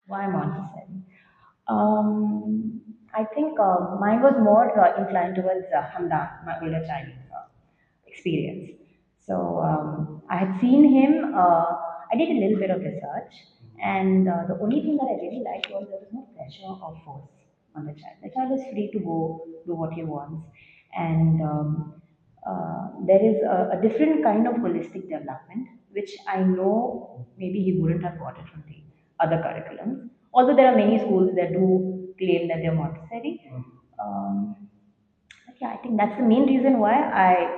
Why Montessori? I think mine was more inclined towards Hamdan, my older child experience. So I had seen him. I did a little bit of research, and the only thing that I really liked was there was no pressure or force on the child. The child is free to go do what he wants, and there is a different kind of holistic development, which I know maybe he wouldn't have got it from the other curriculums. Although there are many schools that do claim that they're Montessori. Um, but yeah, I think that's the main reason why I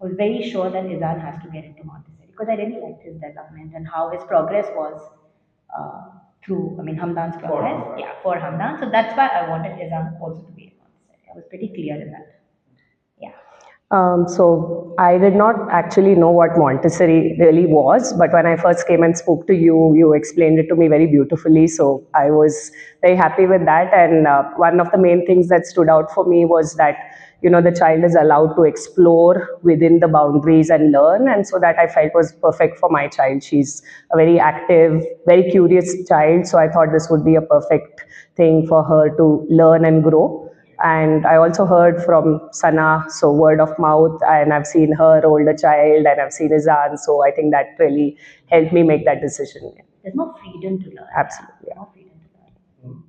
was very sure that Izaan has to get into Montessori because I really liked his development and how his progress was through, I mean, Hamdan's progress. Yeah, for Hamdan. So that's why I wanted Izaan also to be in Montessori. I was pretty clear in that. Yeah. So I did not actually know what Montessori really was, but when I first came and spoke to you, you explained it to me very beautifully. So I was very happy with that. And one of the main things that stood out for me was that the child is allowed to explore within the boundaries and learn, and so that I felt was perfect for my child. She's a very active, very curious child, so I thought this would be a perfect thing for her to learn and grow. And I also heard from Sana, so word of mouth, and I've seen her older child and I've seen Izan, so I think that really helped me make that decision. There's more freedom to learn. Absolutely, Yeah. yeah. More freedom to learn.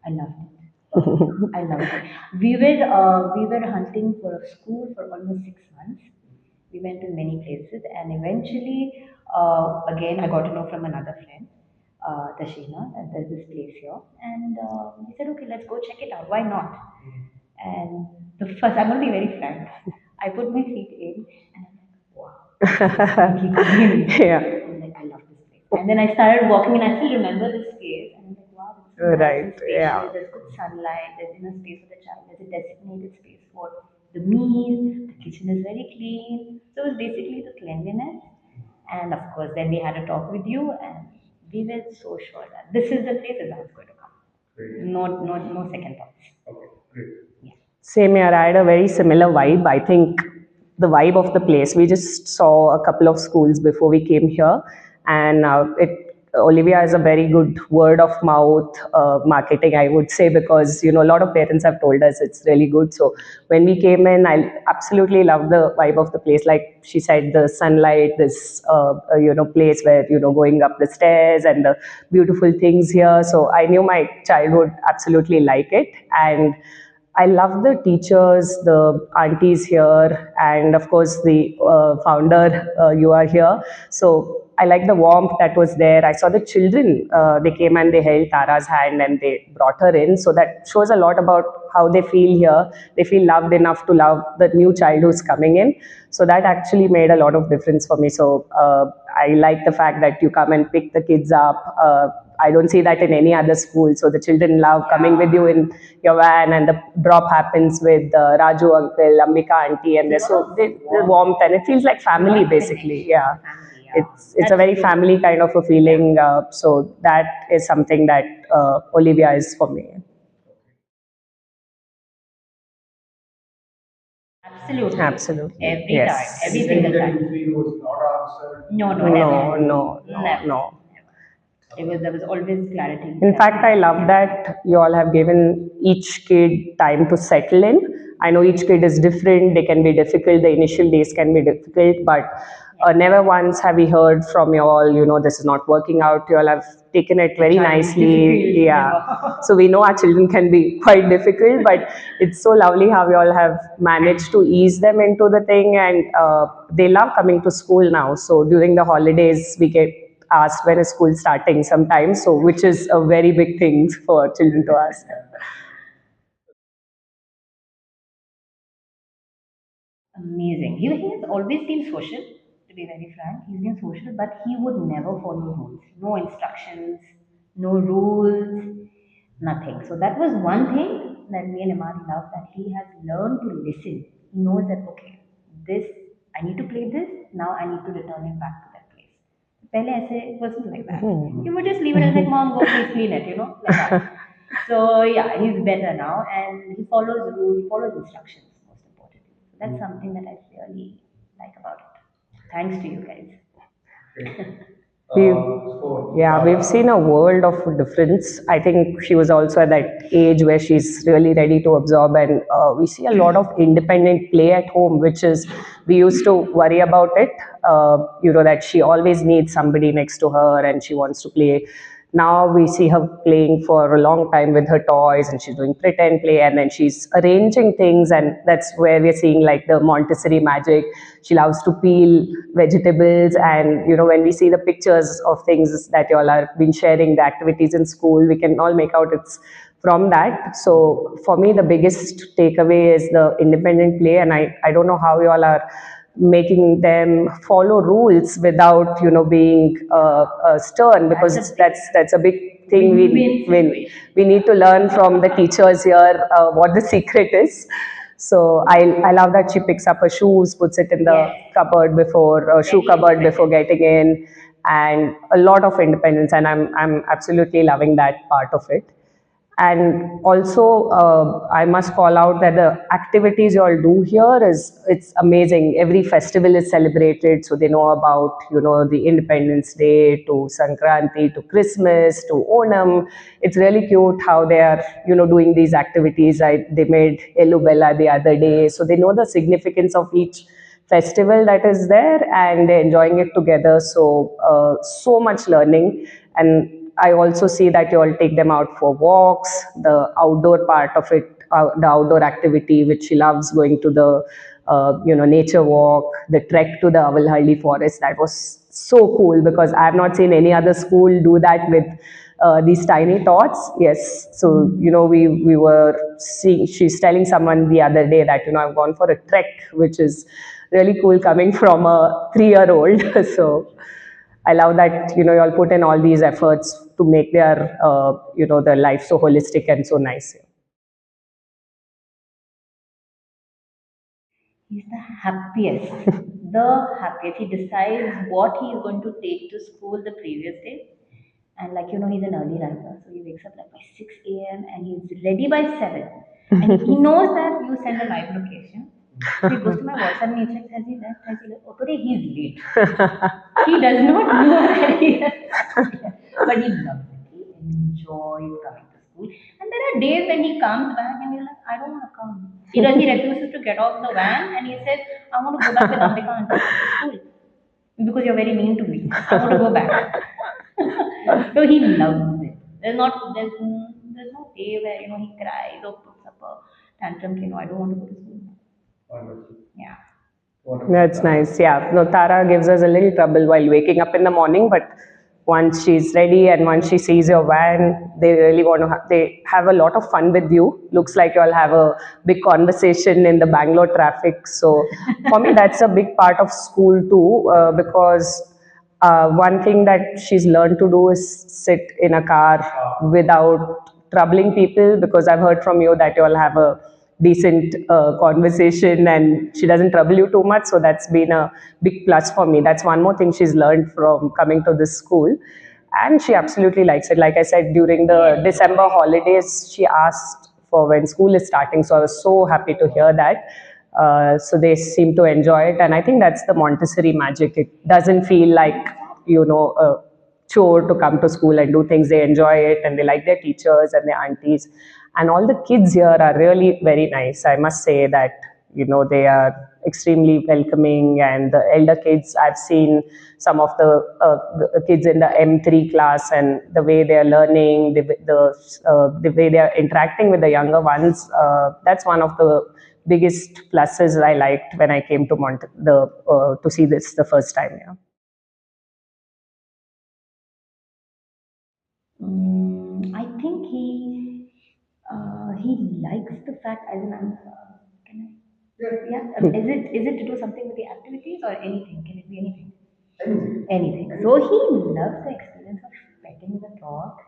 I loved it. I loved it. We were hunting for a school for almost 6 months. We went to many places, and eventually, again, I got to know from another friend, Tashina, that there's this place here, and he said, "Okay, let's go check it out. Why not?" And the first, I'm going to be very frank. I put my feet in, and I'm like, "Wow, completely green." Yeah, I'm like, I love this place. And then I started walking, and I still remember this place. And I'm like, wow, it's so nice right, and yeah. spacious. There's good sunlight. There's enough space for the child. There's a designated space for the meal. The kitchen is very clean. So it was basically the cleanliness. And of course, then we had a talk with you, and we were so sure that this is the place Izan's going to come. No second thoughts. Yeah. Same here. I had a very similar vibe. I think the vibe of the place. We just saw a couple of schools before we came here, and it Olivia has a very good word of mouth marketing, I would say, because a lot of parents have told us it's really good. So when we came in, I absolutely loved the vibe of the place. Like she said, the sunlight, this place where going up the stairs and the beautiful things here. So I knew my child would absolutely like it, and I love the teachers, the aunties here, and of course the founder. You are here, so I like the warmth that was there. I saw the children. They came and they held Tara's hand and they brought her in. So that shows a lot about how they feel here. They feel loved enough to love the new child who's coming in. So that actually made a lot of difference for me. So I like the fact that you come and pick the kids up. I don't see that in any other school. So the children love coming with you in your van, and the drop happens with Raju uncle, Ambika auntie, and the warmth, and it feels like family basically. Yeah, Family, yeah. it's a very family kind of a feeling. So that is something that Olivia is for me. Absolutely. Absolutely, Every time. yes. Every single time. No, no, never. No, no, no, Never. no. Never. There was always clarity In that fact, I love that you all have given each kid time to settle in. I know each kid is different, they can be difficult, the initial days can be difficult, but never once have we heard from you all, this is not working out. You all have taken it very child is nicely. difficult, Yeah. never. So we know our children can be quite difficult, but it's so lovely how you all have managed to ease them into the thing, and they love coming to school now. So during the holidays, we get asked when is school starting sometimes, so which is a very big thing for children to ask. Amazing. He has always been social, to be very frank. He's been social, but he would never follow rules. No instructions, no rules, nothing. So that was one thing that me and Imad love, that he has learned to listen. He knows that, okay, this, I need to play this, now I need to return it back to that place. पहले ऐसे it wasn't like that. He would just leave it as like, mom, go please clean it, like that. So yeah, he's better now, and he follows rules, he follows instructions, most importantly. So that's something that I really like about it. Thanks to you guys. We, yeah, we've seen a world of difference. I think she was also at that age where she's really ready to absorb, and we see a lot of independent play at home, which is we used to worry about it. That she always needs somebody next to her, and she wants to play. Now we see her playing for a long time with her toys, and she's doing pretend play, and then she's arranging things, and that's where we're seeing like the Montessori magic. She loves to peel vegetables, and when we see the pictures of things that you all have been sharing, the activities in school, we can all make out it's from that. So for me, the biggest takeaway is the independent play, and I don't know how you all are making them follow rules without being stern, because that's a big thing we need to learn from the teachers here what the secret is. So I love that she picks up her shoes, puts it in the cupboard before shoe cupboard before getting in, and a lot of independence, and I'm absolutely loving that part of it. And also, I must call out that the activities you all do here it's amazing. Every festival is celebrated, so they know about the Independence Day to Sankranti to Christmas to Onam. It's really cute how they are doing these activities. They made Elu Bella the other day, so they know the significance of each festival that is there, and they're enjoying it together. So so much learning. And I also see that you all take them out for walks, the outdoor part of it, the outdoor activity which she loves, going to the nature walk, the trek to the Avalhalli forest. That was so cool, because I have not seen any other school do that with these tiny tots. Yes, so we were seeing. She's telling someone the other day that I've gone for a trek, which is really cool coming from a 3-year-old. So I love that you all put in all these efforts to make their their life so holistic and so nice. He's the happiest. The happiest. He decides what he is going to take to school the previous day. And like he's an early riser. So he wakes up like by 6 a.m. and he's ready by 7. And he knows that you send a live location. So he goes to my WhatsApp and he checks, has he left? Has he left? Oh, today he's late. He does not know that he has come here. But he loves it. He enjoys coming to school. And there are days when he comes back and he's like, I don't want to come. He refuses to get off the van and he says, I want to go back with Ambika auntie to school because you're very mean to me. I want to go back. So he loves it. There's no day where he cries or puts up a tantrum. I don't want to go to school. Yeah. That's nice. Yeah. No, Tara gives us a little trouble while waking up in the morning, but once she's ready and once she sees your van, they really want to they have a lot of fun with you. Looks like you all have a big conversation in the Bangalore traffic. So for me, that's a big part of school too, because one thing that she's learned to do is sit in a car without troubling people, because I've heard from you that you all have a decent conversation and she doesn't trouble you too much. So that's been a big plus for me. That's one more thing she's learned from coming to this school. And she absolutely likes it. Like I said, during the December holidays, she asked for when school is starting. So I was so happy to hear that. So they seem to enjoy it. And I think that's the Montessori magic. It doesn't feel like, a chore to come to school and do things. They enjoy it and they like their teachers and their aunties. And all the kids here are really very nice. I must say that, they are extremely welcoming. And the elder kids, I've seen some of the kids in the M3 class, and the way they are learning, the way they are interacting with the younger ones. That's one of the biggest pluses I liked when I came to to see this the first time. Yeah. I think he likes the fact as in can I? Yeah. Is it to do something with the activities or anything? Can it be anything? Anything. So he loves the experience of petting the dog,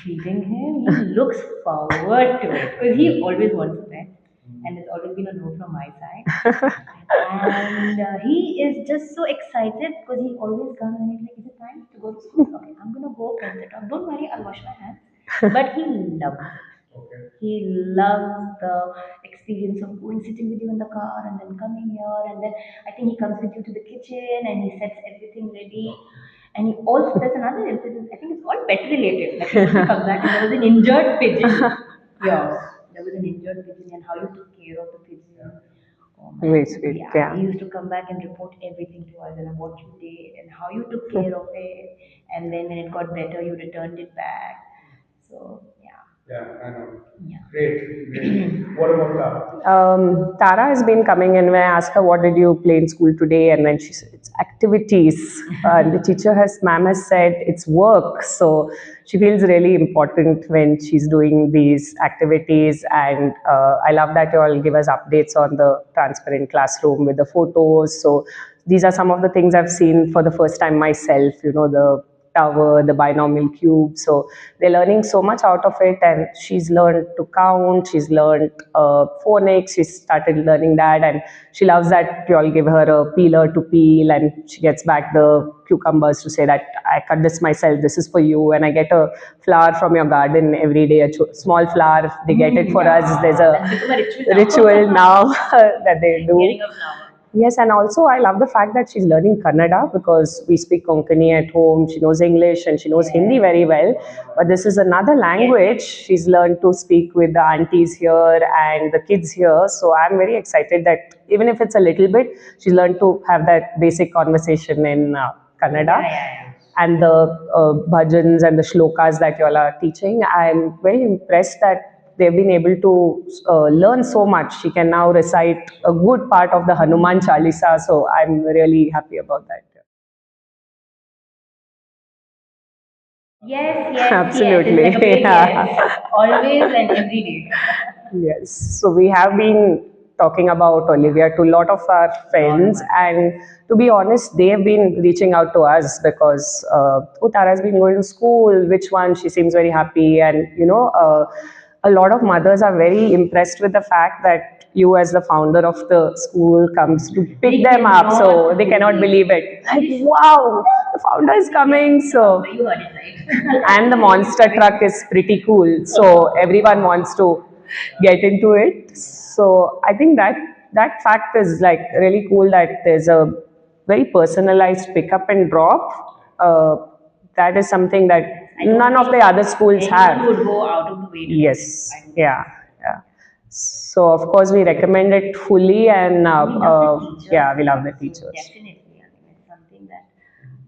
feeding him. He looks forward to it because he always wants a pet, and it's always been a no from my side. And he is just so excited because he always comes and he's like, "Is it time to go to school? Okay, I'm gonna go pet the dog. Don't worry, I'll wash my hands." But he loves it. He loves the experience of going sitting with you in the car and then coming here, and then I think he comes with you to the kitchen and he sets everything ready. And he also, there's another incident, I think it's all pet related. Like he used to come back and there was an injured pigeon. Yeah, there was an injured pigeon and how you took care of the pigeon. Oh Very man, sweet. yeah. Yeah. He used to come back and report everything to us and what you did and how you took care of it. And then when it got better, you returned it back. So yeah, Yeah, I know. yeah. Great, great. What about that? Tara has been coming in when I ask her, what did you play in school today? And then she said, it's activities. And the teacher ma'am has said, it's work. So she feels really important when she's doing these activities. And I love that you all give us updates on the transparent classroom with the photos. So these are some of the things I've seen for the first time myself, the tower, the binomial cube. So they're learning so much out of it, and she's learned to count, she's learned phonics, she started learning that, and she loves that you all give her a peeler to peel, and she gets back the cucumbers to say that I cut this myself, this is for you, and I get a flower from your garden every day, a small flower, they get it for us. There's a That's become a ritual now. ritual now that they do. Getting a flower. Yes, and also I love the fact that she's learning Kannada because we speak Konkani at home. She knows English and she knows Hindi very well. But this is another language. She's learned to speak with the aunties here and the kids here. So I'm very excited that even if it's a little bit, she's learned to have that basic conversation in Kannada. Yeah. And the bhajans and the shlokas that you all are teaching, I'm very impressed that they've been able to learn so much. She can now recite a good part of the Hanuman Chalisa, so I'm really happy about that. Yes. Absolutely. It's like a big Yeah. yes. Always and every day. Yes. So we have been talking about Olivia to a lot of our friends, and to be honest, they have been reaching out to us because Tara's been going to school. Which one? She seems very happy, and a lot of mothers are very impressed with the fact that you, as the founder of the school, comes to pick them up. So they cannot believe it. Like, wow, the founder is coming. So You heard it right. and the monster truck is pretty cool, so everyone wants to get into it. So I think that fact is like really cool, that there's a very personalized pickup and drop. That is something that none of the other schools have. Anyone would go out of the way to do Yes, it. yeah. So of course we recommend it fully, and We love the teachers. yeah, we love the teachers. Definitely. I mean, it's something that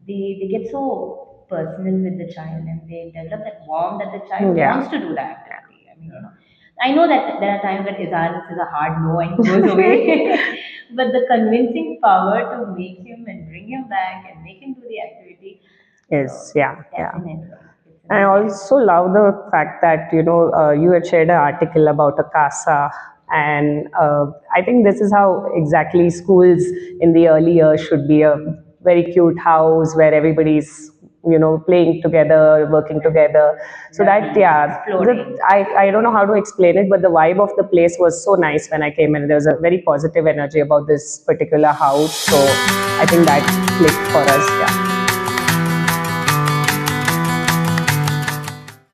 they get so personal with the child and they develop that warmth that the child Yeah. wants to do the activity. I mean, I know that there are times that Izaan says a hard no and he goes away, but the convincing power to make him and bring him back and make him do the activity. Yes, So, yeah. definitely. It's I amazing. also love the fact that you had shared an article about a casa, and I think this is how exactly schools in the early years should be: a very cute house where everybody's playing together, working together. So that Exploring. I don't know how to explain it, but the vibe of the place was so nice when I came in. There was a very positive energy about this particular house, so I think that clicked for us. Yeah.